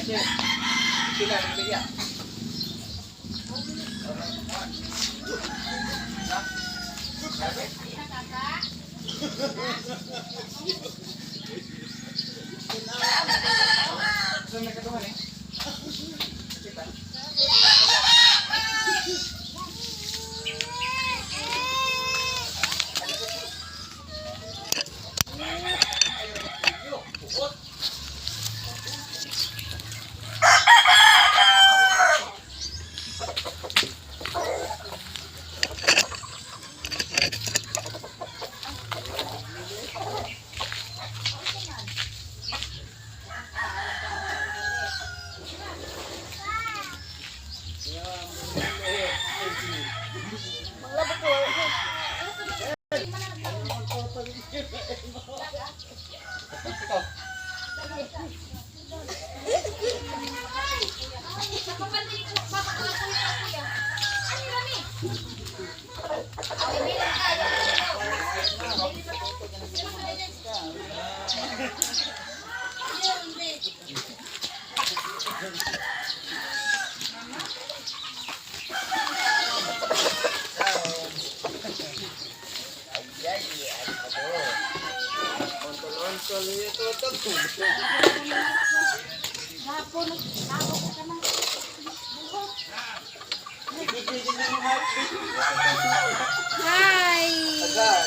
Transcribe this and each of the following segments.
Hai,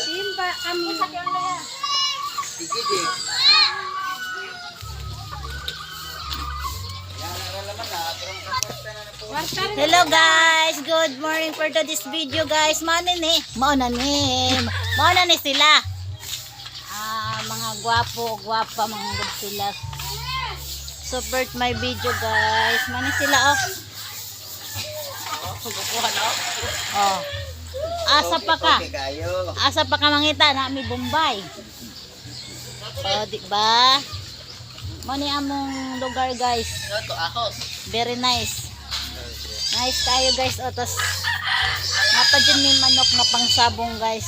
Simba kami. Hello guys, good morning for today's video guys. Mao na ni sila. Mga gwapa mga good sila. Support my video guys. Mao ni sila oh. Oh. Asa pa ka mangita na mi Bombay. Oh, di ba? Mao ni among lugar guys. Very nice. Nice tayo guys. O tos napadyan may manok na pangsabong guys.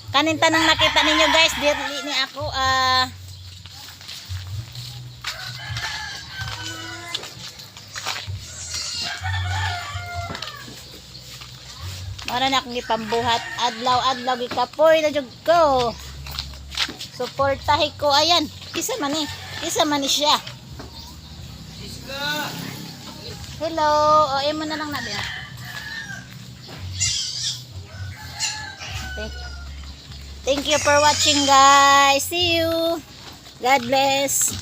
Kanin tanang nakita ninyo guys. Dili ni ako Mara na akong ipambuhat. Adlaw gikapoy na jud ko. Suportahi ko. Ayan. Isa man ni siya. Hello. O, mo na lang natin. Okay. Thank you for watching guys. See you. God bless.